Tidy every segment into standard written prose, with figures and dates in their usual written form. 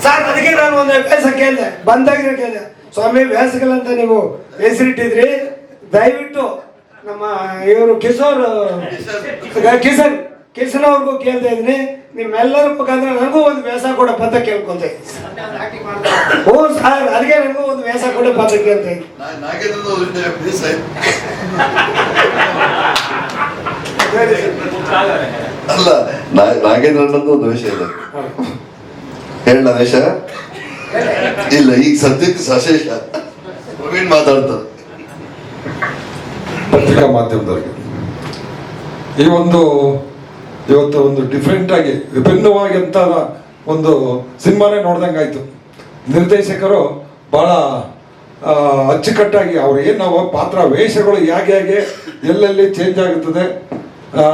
Sir ಅದಕ್ಕೆ ನಾನು ಒಂದು ವ್ಯಾಸ ಕೇಳಿದೆ, ಬಂದಾಗ ಕೇಳಿದೆ, ಸ್ವಾಮಿ ವ್ಯಾಸಗಳಂತ ನೀವು ಹೆಸರಿಟ್ಟಿದ್ರಿ, ದಯವಿಟ್ಟು ನಮ್ಮ ಇವರು ಕಿಶನ್ ಅವ್ರಿಗೂ ಕೇಳ್ತಾ ಇದ್ದೀನಿ, ನಿಮ್ಮೆಲ್ಲರ ಮುಖಾಂತರ ನನಗೂ ಒಂದು ವ್ಯಾಸ ಕೊಡಪ್ಪ ಅಂತ ಕೇಳ್ಕೊಂತ ಇದ್ದೀನಿ. ಹ್ಞೂ ಸರ್, ಅದಕ್ಕೆ ನನಗೂ ಒಂದು ವ್ಯಾಸ ಕೊಡಪ್ಪ ಅಂತ ಕೇಳ್ತಾ ಇದ್ದೀನಿ. ಅಲ್ಲ, ನಾಗೇಂದ್ರಣ್ಣದ್ದು ಒಂದು ವೇಷ ಇದೆ, ಹೇಳ ವೇಷ ಇಲ್ಲ, ಈಗ ಸದ್ಯಕ್ಕೆ ಸಶೇಷ ಪ್ರವೀಣ್ ಮಾತಾಡ್ತಾರೆ. ಪತ್ರಿಕಾ ಮಾಧ್ಯಮದವರಿಗೆ ಇವತ್ತು ಒಂದು ಡಿಫ್ರೆಂಟ್ ಆಗಿ ವಿಭಿನ್ನವಾಗಿ ಅಂತ ಒಂದು ಸಿನಿಮಾನೇ ನೋಡ್ದಂಗಾಯ್ತು. ನಿರ್ದೇಶಕರು ಬಹಳ ಅಚ್ಚುಕಟ್ಟಾಗಿ ಅವ್ರು ಏನು ನಾವು ಪಾತ್ರ ವೇಷಗಳು ಹೇಗೆ ಎಲ್ಲೆಲ್ಲಿ ಚೇಂಜ್ ಆಗುತ್ತದೆ.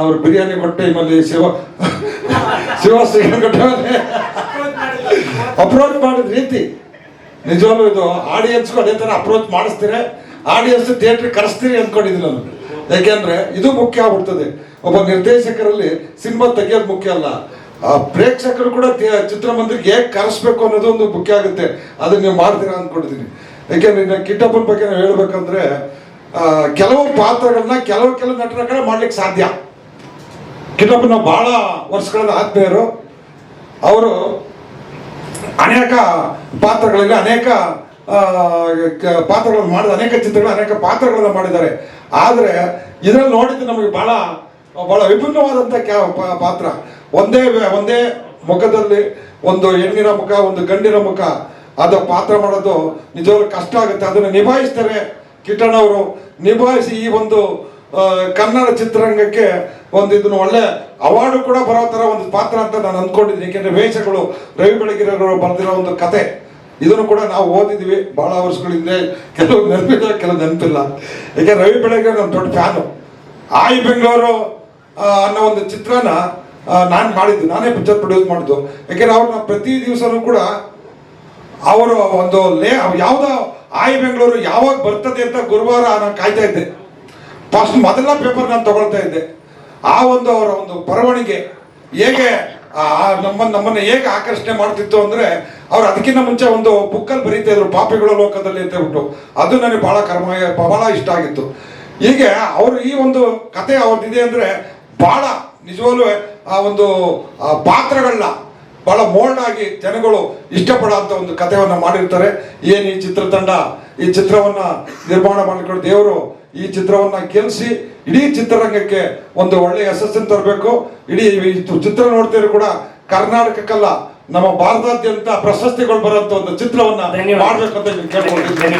ಅವ್ರು ಬಿರಿಯಾನಿ ಕೊಟ್ಟ ಟೈಮಲ್ಲಿ ಶಿವಶ್ರೀ ಕೊಟ್ಟ ಅಪ್ರೋಚ್ ಮಾಡಿದ ರೀತಿ ನಿಜವಾಗ್ಲೂ ಇದು ಆಡಿಯನ್ಸ್ಗೂ ಅದೇ ಥರ ಅಪ್ರೋಚ್ ಮಾಡಿಸ್ತೀರಿ, ಆಡಿಯನ್ಸ್ ಥಿಯೇಟ್ರಿಗೆ ಕರೆಸ್ತೀರಿ ಅಂದ್ಕೊಂಡಿದ್ದೀನಿ ನಾನು. ಯಾಕೆಂದ್ರೆ ಇದು ಮುಖ್ಯ ಆಗ್ಬಿಡ್ತದೆ. ಒಬ್ಬ ನಿರ್ದೇಶಕರಲ್ಲಿ ಸಿನಿಮಾ ತೆಗಿಯೋದು ಮುಖ್ಯ ಅಲ್ಲ, ಪ್ರೇಕ್ಷಕರು ಕೂಡ ಚಿತ್ರಮಂದಿರಕ್ಕೆ ಹೇಗೆ ಕರೆಸ್ಬೇಕು ಅನ್ನೋದು ಒಂದು ಮುಖ್ಯ ಆಗುತ್ತೆ. ಅದನ್ನ ನೀವು ಮಾಡ್ತೀರಾ ಅಂದ್ಕೊಂಡಿದ್ದೀನಿ. ಯಾಕೆಂದ್ರೆ ಕಿಟ್ಟಪ್ಪನ ಬಗ್ಗೆ ನಾವು ಹೇಳ್ಬೇಕಂದ್ರೆ ಕೆಲವು ಪಾತ್ರಗಳನ್ನ ಕೆಲವು ನಟರ ಕಡೆ ಮಾಡ್ಲಿಕ್ಕೆ ಸಾಧ್ಯ. ಕಿಟ್ಟಪ್ಪನ ನಾವು ಬಹಳ ವರ್ಷಗಳ ಆತ್ಮೀಯರು. ಅವರು ಅನೇಕ ಪಾತ್ರಗಳಲ್ಲಿ ಅನೇಕ ಪಾತ್ರಗಳನ್ನು ಮಾಡಿದ, ಅನೇಕ ಚಿತ್ರಗಳು ಅನೇಕ ಪಾತ್ರಗಳನ್ನು ಮಾಡಿದ್ದಾರೆ. ಆದರೆ ಇದರಲ್ಲಿ ನೋಡಿದ್ದು ನಮಗೆ ಬಹಳ ವಿಭಿನ್ನವಾದಂಥ ಪಾತ್ರ. ಒಂದೇ ಮುಖದಲ್ಲಿ ಒಂದು ಹೆಣ್ಣಿನ ಮುಖ, ಒಂದು ಗಂಡಿನ ಮುಖ, ಅದು ಪಾತ್ರ ಮಾಡೋದು ನಿಜವಾಗ್ಲೂ ಕಷ್ಟ ಆಗುತ್ತೆ. ಅದನ್ನು ನಿಭಾಯಿಸ್ತಾರೆ ಕಿಟ್ಟಣ್ಣ ಅವರು. ನಿಭಾಯಿಸಿ ಈ ಒಂದು ಕನ್ನಡ ಚಿತ್ರರಂಗಕ್ಕೆ ಇದನ್ನು ಒಳ್ಳೆ ಅವಾರ್ಡು ಕೂಡ ಬರೋ ಥರ ಒಂದು ಪಾತ್ರ ಅಂತ ನಾನು ಅಂದ್ಕೊಂಡಿದ್ದೀನಿ. ಏಕೆಂದರೆ ವೇಷಗಳು ರವಿ ಬೆಳಗೆರೆಯವರು ಬರೆದಿರೋ ಒಂದು ಕತೆ, ಇದನ್ನು ಕೂಡ ನಾವು ಓದಿದ್ವಿ ಬಹಳ ವರ್ಷಗಳಿಂದ. ಕೆಲವು ನೆನಪಿದೆ, ಕೆಲವು ನೆನಪಿಲ್ಲ. ಯಾಕೆ ರವಿ ಬೆಳಗೆರೆ ನನ್ನ ದೊಡ್ಡ ಫ್ಯಾನು. ಆಯ್ ಬೆಂಗಳೂರು ಅನ್ನೋ ಒಂದು ಚಿತ್ರನ ನಾನು ಮಾಡಿದ್ದು, ನಾನೇ ಪಿಕ್ಚರ್ ಪ್ರೊಡ್ಯೂಸ್ ಮಾಡಿದ್ದು. ಯಾಕೆಂದ್ರೆ ಅವ್ರನ್ನ ಪ್ರತಿ ದಿವಸನೂ ಕೂಡ ಅವರು ಒಂದು ಯಾವುದೋ ಆಯ್ ಬೆಂಗಳೂರು ಯಾವಾಗ ಬರ್ತದೆ ಅಂತ ಗುರುವಾರ ನಾನು ಕಾಯ್ತಾ ಇದ್ದೆ. ಫಸ್ಟ್ ಮೊದಲ ಪೇಪರ್ ನಾನು ತಗೊಳ್ತಾ ಇದ್ದೆ. ಆ ಒಂದು ಅವರ ಒಂದು ಬರವಣಿಗೆ ಹೇಗೆ ನಮ್ಮನ್ನ ಹೇಗೆ ಆಕರ್ಷಣೆ ಮಾಡ್ತಿತ್ತು ಅಂದ್ರೆ, ಅವ್ರು ಅದಕ್ಕಿಂತ ಮುಂಚೆ ಒಂದು ಬುಕ್ಕಲ್ಲಿ ಬರೀತಾ ಇದ್ರು, ಪಾಪಿಗಳ ಲೋಕದಲ್ಲಿ ಅಂತ ಹೇಳ್ಬಿಟ್ಟು. ಅದು ನನಗೆ ಬಹಳ ಇಷ್ಟ ಆಗಿತ್ತು. ಹೀಗೆ ಅವರು ಈ ಒಂದು ಕತೆ ಅವ್ರದ್ದಿದೆ ಅಂದ್ರೆ ಬಹಳ ನಿಜವಾಗ್ಲೂ ಆ ಒಂದು ಪಾತ್ರಗಳನ್ನ ಬಹಳ ಮೋಲ್ಡ್ ಆಗಿ ಜನಗಳು ಇಷ್ಟಪಡೋ ಅಂತ ಒಂದು ಕಥೆಯನ್ನ ಮಾಡಿರ್ತಾರೆ. ಏನು ಈ ಚಿತ್ರತಂಡ ಈ ಚಿತ್ರವನ್ನ ನಿರ್ಮಾಣ ಮಾಡಿಕೊಂಡು ದೇವರು ಈ ಚಿತ್ರವನ್ನ ಗೆಲ್ಲಿಸಿ ಇಡೀ ಚಿತ್ರರಂಗಕ್ಕೆ ಒಂದು ಒಳ್ಳೆಯ ಯಶಸ್ಸನ್ನು ತರಬೇಕು. ಇಡೀ ಚಿತ್ರ ನೋಡ್ತಿದ್ರು ಕೂಡ ಕರ್ನಾಟಕಕ್ಕಲ್ಲ ನಮ್ಮ ಭಾರತಾದ್ಯಂತ ಪ್ರಶಸ್ತಿಗಳು ಬರುವಂತ ಒಂದು ಚಿತ್ರವನ್ನ ಮಾಡ್ಬೇಕು ಅಂತ ಕೇಳ್ಕೊಂಡಿದ್ದೀನಿ.